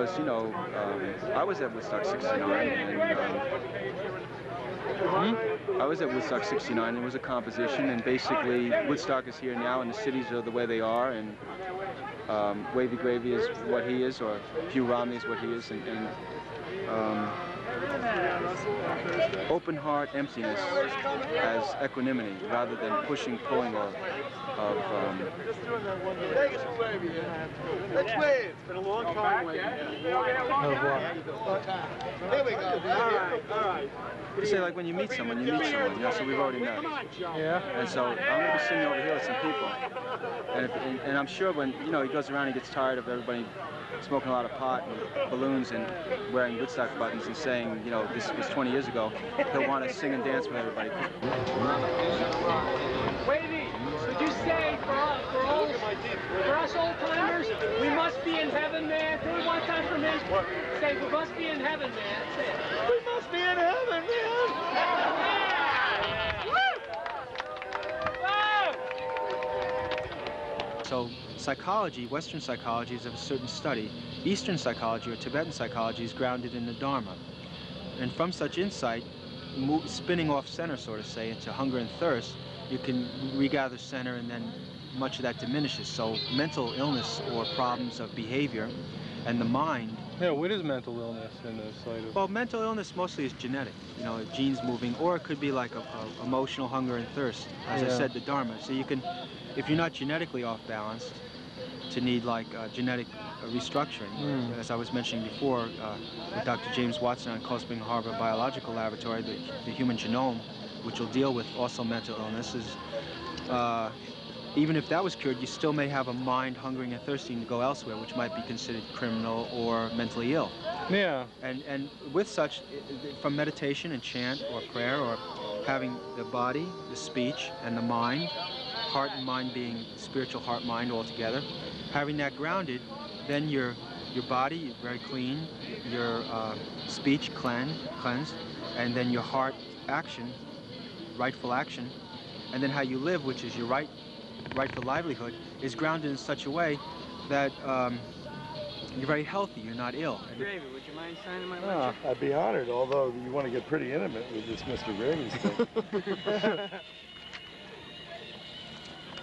because, you know, I was at Woodstock 69, and I was at Woodstock 69, and it was a composition, and basically Woodstock is here now, and the cities are the way they are, and Wavy Gravy is what he is, or Hugh Romney is what he is, and open heart emptiness as equanimity rather than pushing, pulling, or Let's wave. It's been a long time waiting. Here we go. All right. You say, like, when you meet someone, you know, so we've already met. Yeah. And so I'm going to be singing over here with some people. And I'm sure when, you know, he goes around and gets tired of everybody smoking a lot of pot and balloons and wearing Woodstock buttons and saying, you know, this was 20 years ago, he'll want to sing and dance with everybody. Wavy, would you say for us old-timers, we must be in heaven, man? Can we one time for me? Say, we must be in heaven, man. Say it. We must be in heaven, man. So psychology, Western psychology, is of a certain study. Eastern psychology, or Tibetan psychology, is grounded in the Dharma. And from such insight, spinning off center, so to say, into hunger and thirst, you can regather center, and then much of that diminishes. So mental illness or problems of behavior and the mind. Yeah, what is mental illness in this light of? Well, mental illness mostly is genetic, you know, genes moving, or it could be like a emotional hunger and thirst. As I said, the Dharma. So you can, if you're not genetically off balanced, to need like genetic restructuring. As I was mentioning before, with Dr. James Watson on Cold Spring Harbor Biological Laboratory, the human genome, which will deal with also mental illnesses. Even if that was cured, you still may have a mind hungering and thirsting to go elsewhere, which might be considered criminal or mentally ill. Yeah. And with such, from meditation and chant or prayer, or having the body, the speech, and the mind, heart and mind being spiritual heart-mind all together, having that grounded, then your body very clean, your speech cleansed, and then your heart action, rightful action, and then how you live, which is your rightful livelihood, is grounded in such a way that you're very healthy, you're not ill. Gravy, would you mind signing my lecture? I'd be honored, although you want to get pretty intimate with this Mr. Gravy stuff.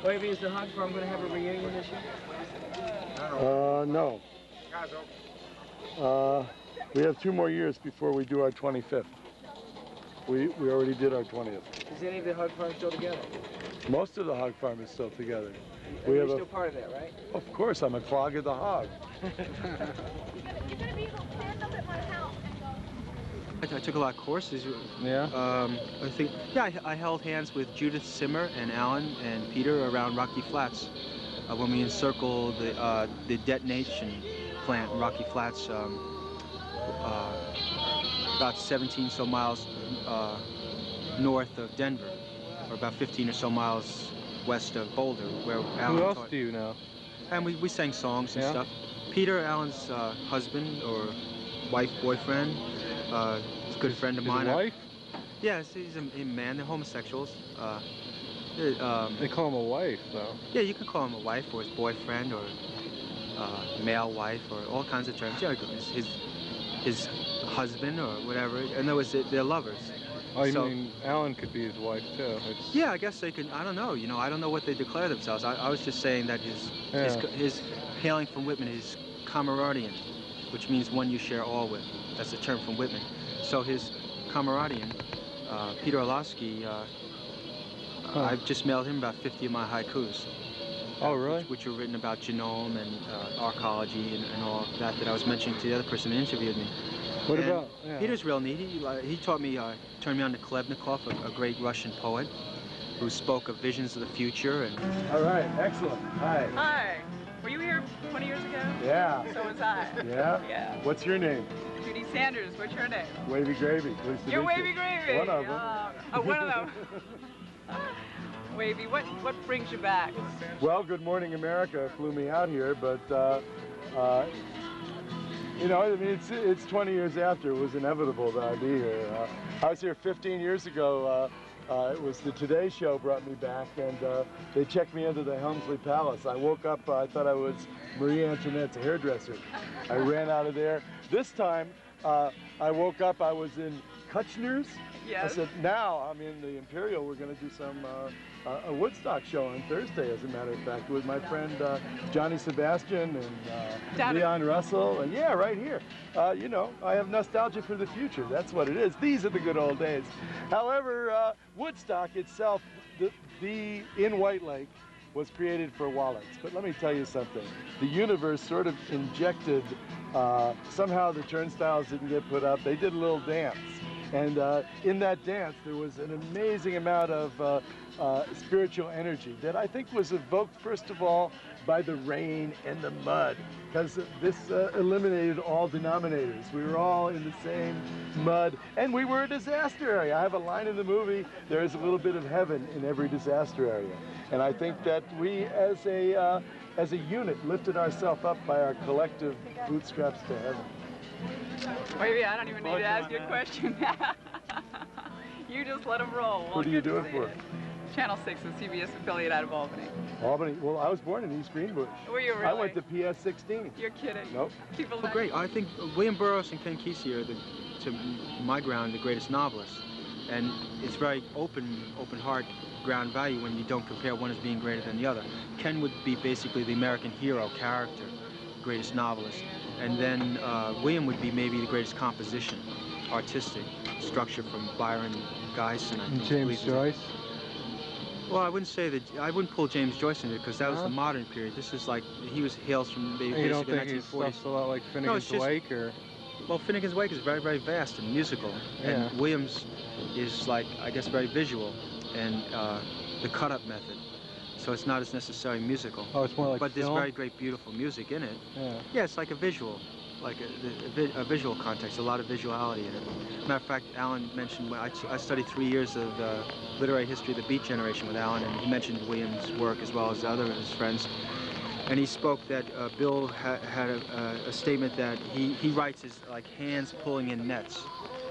Wavy, is the Hog Farm going to have a reunion this year? No. We have 2 more years before we do our 25th. We already did our 20th. Is any of the Hog Farm still together? Most of the Hog Farm is still together. You're still part of that, right? Of course, I'm a clog of the hog. I took a lot of courses. Yeah. I think, yeah, I held hands with Judith Simmer and Alan and Peter around Rocky Flats when we encircled the detonation plant in Rocky Flats, about 17 so miles north of Denver, or about 15 or so miles west of Boulder, where Alan Who else do you know? And we sang songs and stuff. Peter, Alan's husband or wife, boyfriend, is a good friend of mine. His wife? Yes, he's a man. They're homosexuals. They call him a wife, though. Yeah, you can call him a wife, or his boyfriend, or male wife, or all kinds of terms. Yeah, his husband or whatever. In other words, they're lovers. Oh, you mean Alan could be his wife too? Yeah, I guess they can. I don't know. You know, I don't know what they declare themselves. I was just saying that his hailing from Whitman, his cameradian, which means one you share all with. That's a term from Whitman. So his cameradian, Peter Orlowski, I've just mailed him about 50 of my haikus. Oh, really? Which were written about genome and arcology and all that I was mentioning to the other person who interviewed me. What about? Yeah. Peter's real neat. He taught me, turned me on to Klebnikov, a great Russian poet, who spoke of visions of the future. And all right, excellent. Hi. Hi. Were you here 20 years ago? Yeah. So was I. Yeah? Yeah. What's your name? Judy Sanders. What's your name? Wavy Gravy. Pleased to You're meet Wavy you. Gravy. One of them. Oh, one of them. Wavy, what brings you back? Well, Good Morning America flew me out here, but you know, I mean, it's 20 years after. It was inevitable that I'd be here. I was here 15 years ago It was the Today Show brought me back, and they checked me into the Helmsley Palace. I woke up, I thought I was Marie Antoinette's hairdresser. I ran out of there. This time, I woke up, I was in Kutchner's. Yes. I said, now I'm in the Imperial. We're going to do some a Woodstock show on Thursday, as a matter of fact, with my friend Johnny Sebastian and Leon Russell. And yeah, right here. You know, I have nostalgia for the future. That's what it is. These are the good old days. However, Woodstock itself, the in White Lake, was created for wallets. But let me tell you something. The universe sort of injected, somehow the turnstiles didn't get put up. They did a little dance. And in that dance, there was an amazing amount of spiritual energy that I think was evoked, first of all, by the rain and the mud, because this eliminated all denominators. We were all in the same mud, and we were a disaster area. I have a line in the movie, there is a little bit of heaven in every disaster area. And I think that we, as a unit, lifted ourselves up by our collective bootstraps to heaven. Wavy, I don't even need to ask you a question. You just let them roll. Who do you do it for? Channel 6, a CBS affiliate out of Albany. Albany? Well, I was born in East Greenbush. Were you really? I went to PS 16. You're kidding. Nope. People Well, great. I think William Burroughs and Ken Kesey are, to my ground, the greatest novelists. And it's very open heart ground value when you don't compare one as being greater than the other. Ken would be basically the American hero character, greatest novelist. And then William would be maybe the greatest composition, artistic structure from Byron, Geisen, I think. James Joyce? Well, I wouldn't say that, I wouldn't pull James Joyce into it, because that was the modern period. This is like, hails from basically You don't think his 1940s. stuff's a lot like Finnegan's Wake, or? Well, Finnegan's Wake is very, very vast and musical. Yeah. And Williams is like, I guess, very visual, and the cut-up method. So it's not as necessarily musical. Oh, it's more like But there's film? very great, beautiful music in it. Yeah. Yeah, it's like a visual, like a visual context, a lot of visuality in it. Matter of fact, Alan mentioned, I studied 3 years of literary history of the Beat Generation with Alan, and he mentioned Williams' work as well as other of his friends. And he spoke that Bill had a statement that he writes as like hands pulling in nets.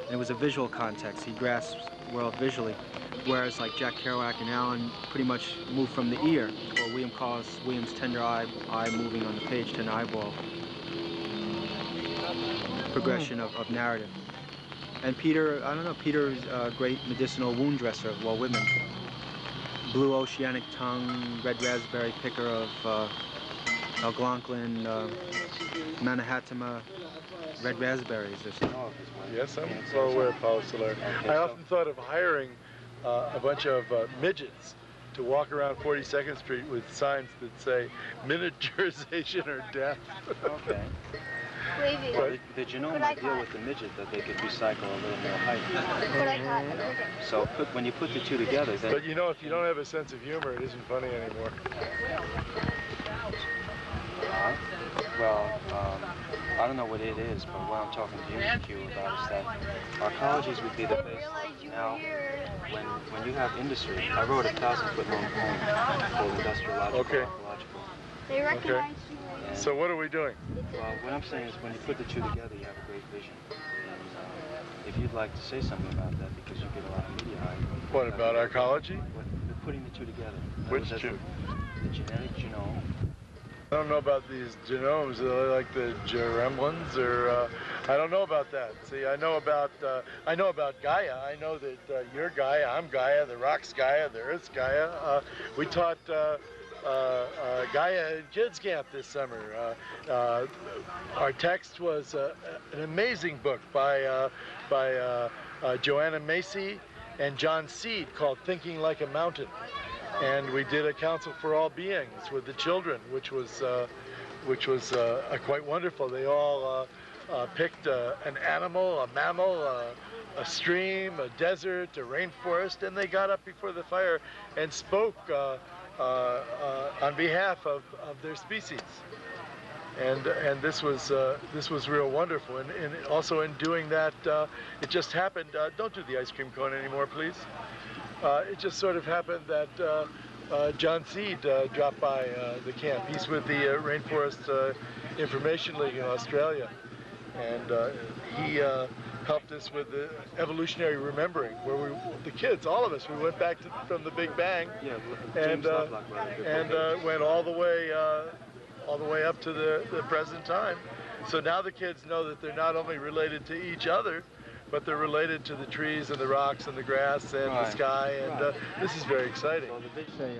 And it was a visual context. He grasps the world visually. Whereas like Jack Kerouac and Alan pretty much move from the ear, or William calls Williams' tender eye moving on the page, tender eyeball. Progression of narrative. And Peter, I don't know, Peter's a great medicinal wound dresser of Walt Whitman. Blue oceanic tongue, red raspberry picker of Algonquin, Manhattan, red raspberries or something. Yes, I'm well aware of Paulo Soler. I often thought of hiring a bunch of midgets to walk around 42nd Street with signs that say miniaturization or death. Okay. Wavy. Well, the genome might deal with the midget that they could recycle a little more height. What I got. So when you put the two together, then... But you know, if you don't have a sense of humor, it isn't funny anymore. Well, I don't know what it is, but what I'm talking to you about is that our colleges would be the place. Now, when you have industry, I wrote a 1,000-foot long poem called Industriological Ecological. They recognize you. So what are we doing? Well, what I'm saying is when you put the two together, you have a great vision. And if you'd like to say something about that, because you get a lot of media hype. What, about arcology? We're putting the two together. Which two? The genetic genome. I don't know about these genomes, like the geremlins, or I don't know about that. See, I know about Gaia. I know that you're Gaia, I'm Gaia, the rock's Gaia, the earth's Gaia. We taught Gaia in kids camp this summer. Our text was an amazing book by Joanna Macy and John Seed called Thinking Like a Mountain. And we did a Council for All Beings with the children, which was quite wonderful. They all picked an animal, a mammal, a stream, a desert, a rainforest, and they got up before the fire and spoke on behalf of their species. And this was real wonderful. And also in doing that, it just happened. Don't do the ice cream cone anymore, please. It just sort of happened that John Seed dropped by the camp. He's with the Rainforest Information League in Australia, and helped us with the evolutionary remembering, where the kids, all of us, we went back from the Big Bang, and went all the way up to the present time. So now the kids know that they're not only related to each other, but they're related to the trees and the rocks and the grass and the sky, and this is very exciting. Say,